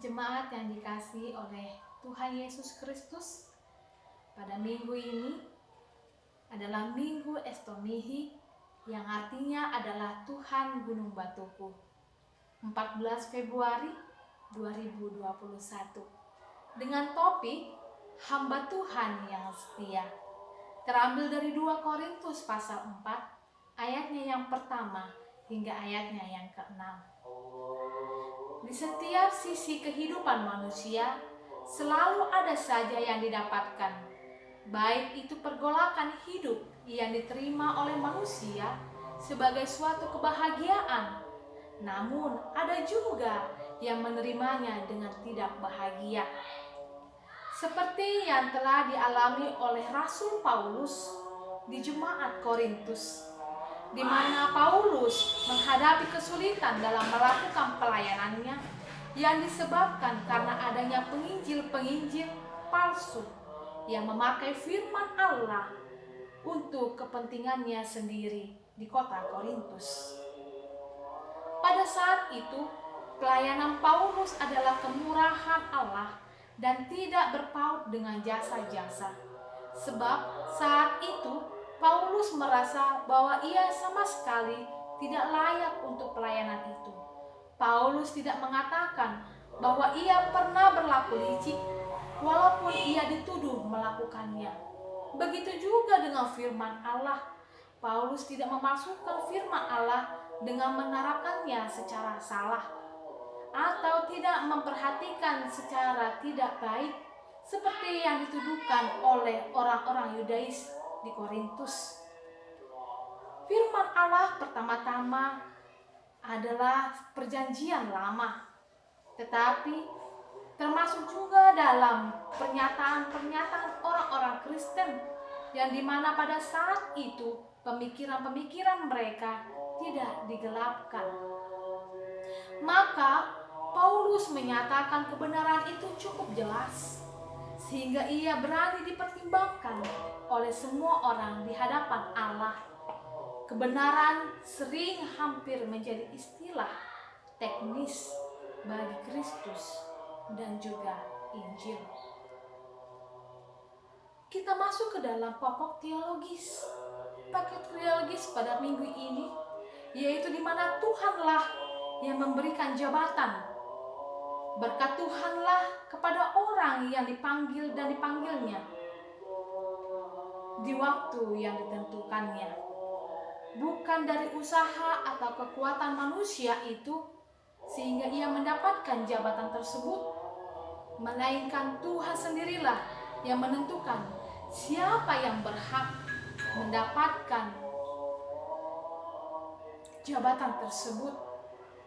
Jemaat yang dikasihi oleh Tuhan Yesus Kristus, pada minggu ini adalah Minggu Estomihi, yang artinya adalah Tuhan Gunung Batuku, 14 Februari 2021, dengan topik Hamba Tuhan yang Setia, terambil dari 2 Korintus pasal 4 ayatnya yang pertama hingga ayatnya yang ke-6. Di setiap sisi kehidupan manusia selalu ada saja yang didapatkan, baik itu pergolakan hidup yang diterima oleh manusia sebagai suatu kebahagiaan, namun ada juga yang menerimanya dengan tidak bahagia. Seperti yang telah dialami oleh Rasul Paulus di Jemaat Korintus, di mana Paulus menghadapi kesulitan dalam melakukan pelayanannya yang disebabkan karena adanya penginjil-penginjil palsu yang memakai firman Allah untuk kepentingannya sendiri di kota Korintus. Pada saat itu, pelayanan Paulus adalah kemurahan Allah dan tidak berpaut dengan jasa-jasa. Sebab saat itu Paulus merasa bahwa ia sama sekali tidak layak untuk pelayanan itu. Paulus tidak mengatakan bahwa ia pernah berlaku licik, walaupun ia dituduh melakukannya. Begitu juga dengan firman Allah. Paulus tidak memasukkan firman Allah dengan menerapkannya secara salah, atau tidak memperhatikan secara tidak baik seperti yang dituduhkan oleh orang-orang Yudais di Korintus. Firman Allah pertama-tama adalah perjanjian lama, tetapi termasuk juga dalam pernyataan-pernyataan orang-orang Kristen yang dimana pada saat itu pemikiran-pemikiran mereka tidak digelapkan. Maka Paulus menyatakan kebenaran itu cukup jelas, sehingga ia berani dipertimbangkan oleh semua orang di hadapan Allah. Kebenaran sering hampir menjadi istilah teknis bagi Kristus dan juga Injil. Kita masuk ke dalam pokok teologis. Paket teologis pada minggu ini, yaitu di mana Tuhanlah yang memberikan jabatan. Berkat Tuhanlah kepada orang yang dipanggil dan dipanggilnya di waktu yang ditentukannya. Bukan dari usaha atau kekuatan manusia itu sehingga ia mendapatkan jabatan tersebut, melainkan Tuhan sendirilah yang menentukan siapa yang berhak mendapatkan jabatan tersebut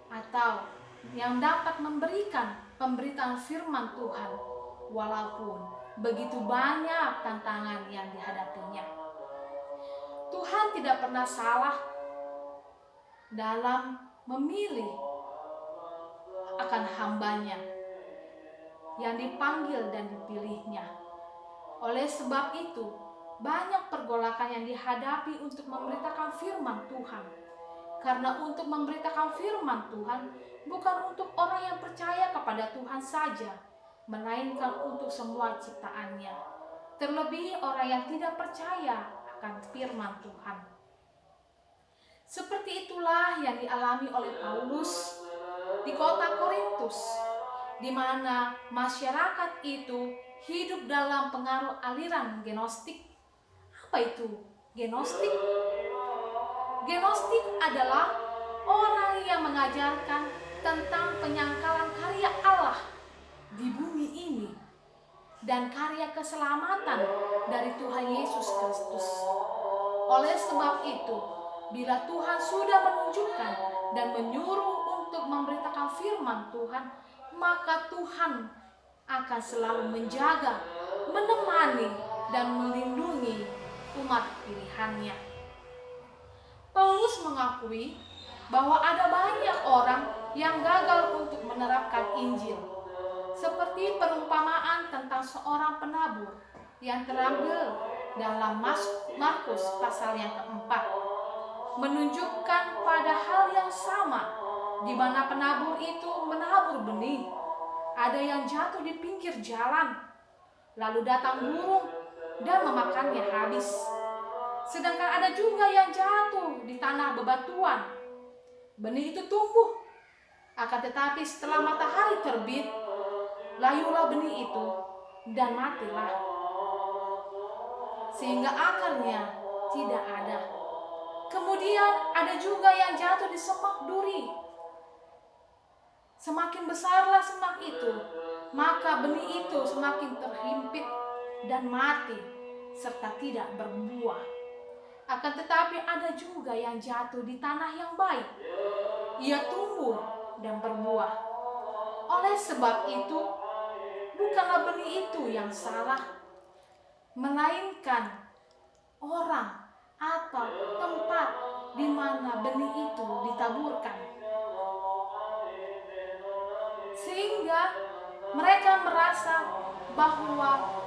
atau yang dapat memberikan pemberitaan firman Tuhan walaupun begitu banyak tantangan yang dihadapinya. Tuhan tidak pernah salah dalam memilih akan hambanya yang dipanggil dan dipilihnya. Oleh sebab itu, banyak pergolakan yang dihadapi untuk memberitakan firman Tuhan. Karena untuk memberitakan firman Tuhan bukan untuk orang yang percaya kepada Tuhan saja, melainkan untuk semua ciptaannya. Terlebih orang yang tidak percaya akan firman Tuhan. Seperti itulah yang dialami oleh Paulus di kota Korintus, di mana masyarakat itu hidup dalam pengaruh aliran Gnostik. Apa itu Gnostik? Gnostik adalah orang yang mengajarkan tentang penyangkalan karya Allah di bumi ini dan karya keselamatan dari Tuhan Yesus Kristus. Oleh sebab itu, bila Tuhan sudah menunjukkan dan menyuruh untuk memberitakan firman Tuhan, maka Tuhan akan selalu menjaga, menemani, dan melindungi umat pilihannya. Paulus mengakui bahwa ada banyak orang yang gagal untuk menerapkan Injil, seperti perumpamaan tentang seorang penabur yang terambil dalam Markus pasal yang keempat, menunjukkan pada hal yang sama, di mana penabur itu menabur benih. Ada yang jatuh di pinggir jalan, lalu datang burung dan memakannya habis. Sedangkan ada juga yang jatuh di tanah bebatuan. Benih itu tumbuh, akan tetapi setelah matahari terbit, layulah benih itu dan matilah, sehingga akarnya tidak ada. Kemudian ada juga yang jatuh di semak duri. Semakin besarlah semak itu, maka benih itu semakin terhimpit dan mati, serta tidak berbuah. Akan tetapi ada juga yang jatuh di tanah yang baik. Ia tumbuh dan berbuah. Oleh sebab itu, bukanlah benih itu yang salah, melainkan orang atau tempat di mana benih itu ditaburkan. Sehingga mereka merasa bahwa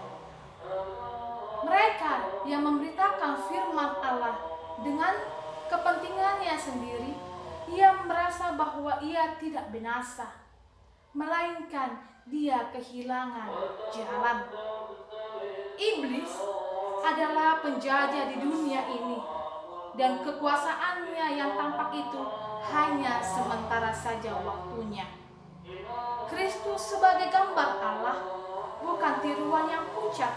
mereka yang memberitakan firman Allah dengan kepentingannya sendiri, ia merasa bahwa ia tidak binasa, melainkan dia kehilangan jalan. Iblis adalah penjajah di dunia ini, dan kekuasaannya yang tampak itu hanya sementara saja waktunya. Kristus sebagai gambar Allah bukan tiruan yang pucat,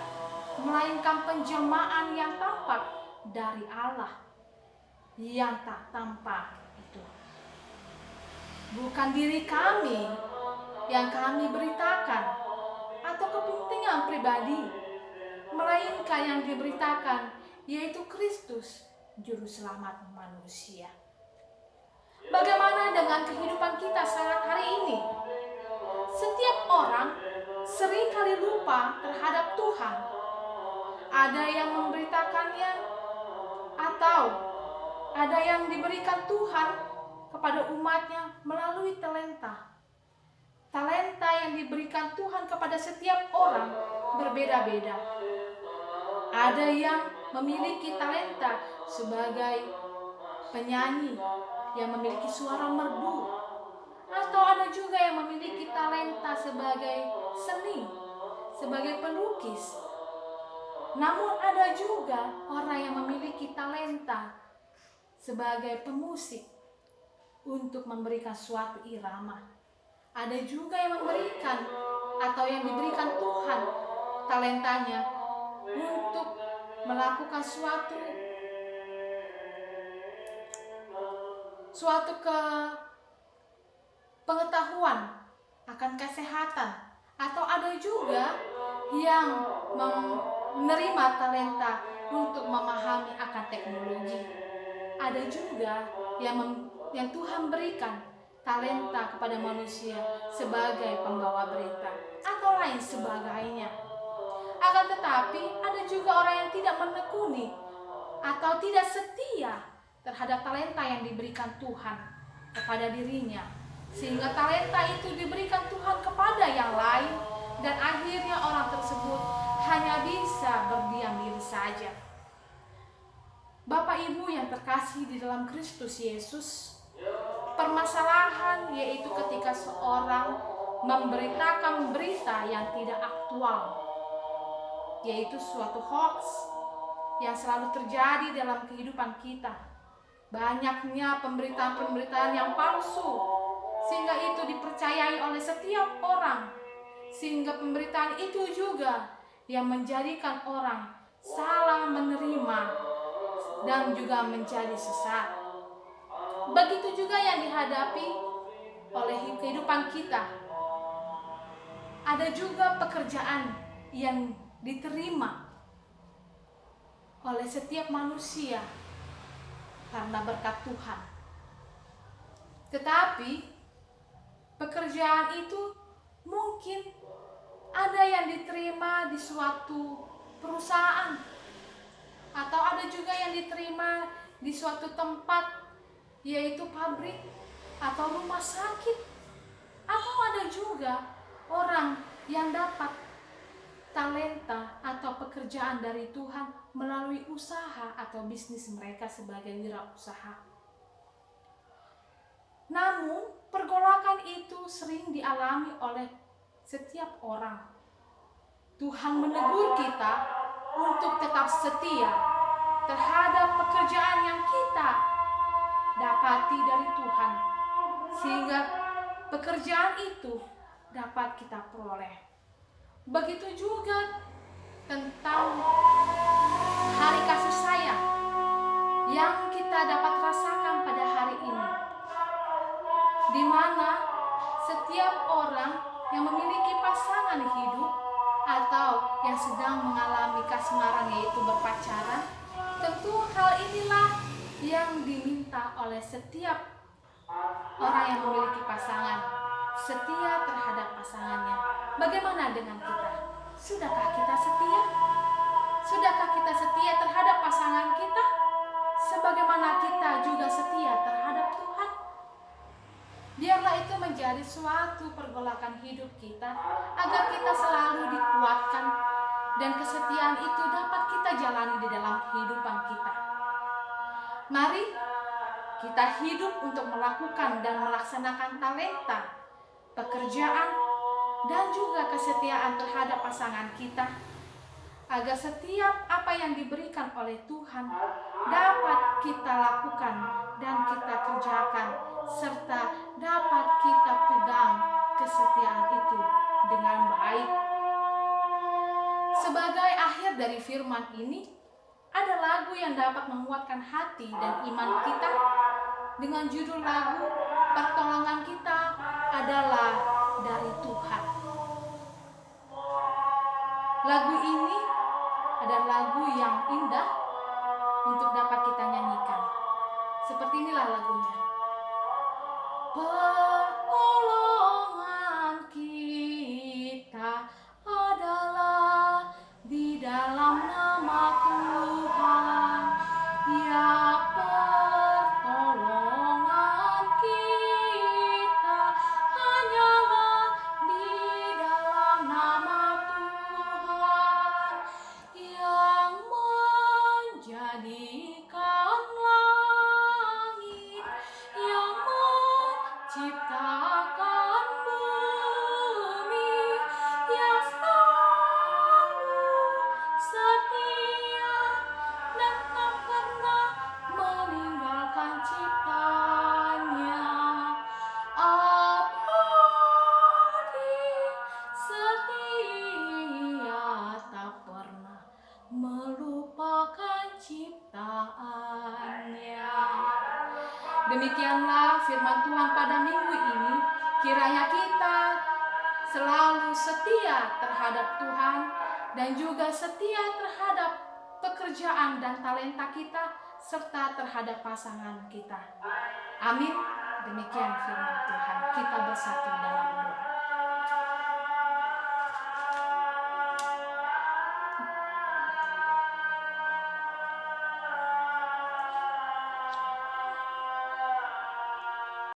melainkan penjelmaan yang tampak dari Allah yang tak tampak itu. Bukan diri kami yang kami beritakan atau kepentingan pribadi, melainkan yang diberitakan yaitu Kristus, juru selamat manusia. Bagaimana dengan kehidupan kita saat hari ini? Setiap orang seringkali lupa terhadap Tuhan. Ada yang memberitakannya, atau ada yang diberikan Tuhan kepada umatnya melalui talenta. Talenta yang diberikan Tuhan kepada setiap orang berbeda-beda. Ada yang memiliki talenta sebagai penyanyi yang memiliki suara merdu, atau ada juga yang memiliki talenta sebagai seni, sebagai pelukis. Namun ada juga orang yang memiliki talenta sebagai pemusik untuk memberikan suatu irama. Ada juga yang memberikan atau yang diberikan Tuhan talentanya untuk melakukan suatu pengetahuan akan kesehatan, atau ada juga yang menerima talenta untuk memahami akan teknologi. Ada juga yang Tuhan berikan talenta kepada manusia sebagai pembawa berita atau lain sebagainya. Akan tetapi ada juga orang yang tidak menekuni atau tidak setia terhadap talenta yang diberikan Tuhan kepada dirinya, sehingga talenta itu diberikan Tuhan kepada yang lain, dan akhirnya orang tersebut hanya bisa berdiam diri saja. Bapak Ibu yang terkasih di dalam Kristus Yesus, permasalahan yaitu ketika seorang memberitakan berita yang tidak aktual, yaitu suatu hoax yang selalu terjadi dalam kehidupan kita. Banyaknya pemberitaan-pemberitaan yang palsu, sehingga itu dipercayai oleh setiap orang, sehingga pemberitaan itu juga yang menjadikan orang salah menerima dan juga menjadi sesat. Begitu juga yang dihadapi oleh kehidupan kita. Ada juga pekerjaan yang diterima oleh setiap manusia karena berkat Tuhan. Tetapi pekerjaan itu mungkin ada yang diterima di suatu perusahaan, atau ada juga yang diterima di suatu tempat, yaitu pabrik atau rumah sakit. Atau ada juga orang yang dapat talenta atau pekerjaan dari Tuhan melalui usaha atau bisnis mereka sebagai wirausaha. Namun pergolakan itu sering dialami oleh setiap orang. Tuhan menegur kita untuk tetap setia terhadap pekerjaan yang kita dapati dari Tuhan, sehingga pekerjaan itu dapat kita peroleh. Begitu juga tentang hari kasih sayang yang kita dapat rasakan pada hari ini, di mana setiap orang yang memiliki pasangan hidup atau yang sedang mengalami kasmaran, yaitu berpacaran, tentu hal inilah yang diminta oleh setiap orang yang memiliki pasangan, setia terhadap pasangannya. Bagaimana dengan kita? Sudahkah kita setia? Sudahkah kita setia terhadap pasangan kita? Sebagaimana kita juga setia terhadap Tuhan. Biarlah itu menjadi suatu pergolakan hidup kita, agar kita selalu dikuatkan dan kesetiaan itu dapat kita jalani di dalam kehidupan kita. Mari kita hidup untuk melakukan dan melaksanakan talenta, pekerjaan, dan juga kesetiaan terhadap pasangan kita, agar setiap apa yang diberikan oleh Tuhan dapat kita lakukan dan kita kerjakan, serta dapat kita pegang kesetiaan itu dengan baik. Sebagai akhir dari firman ini, ada lagu yang dapat menguatkan hati dan iman kita dengan judul lagu "Pertolongan Kita Adalah dari Tuhan". Lagu ini adalah lagu yang indah untuk dapat kita nyanyikan. Seperti inilah lagunya. Pertolongan kita adalah di dalam nama Tuhan. Ya, pertolongan kita hanyalah di dalam nama Tuhan yang menjadikan langit, yang menciptakan bumi, yang selalu setia dan tak pernah meninggalkan ciptaannya. Abadi setia, tak pernah melupakan ciptaannya. Demikianlah firman Tuhan pada minggu ini. Kiranya kita selalu setia terhadap Tuhan dan juga setia terhadap pekerjaan dan talenta kita, serta terhadap pasangan kita. Amin. Demikian firman Tuhan. Kita bersatu dalam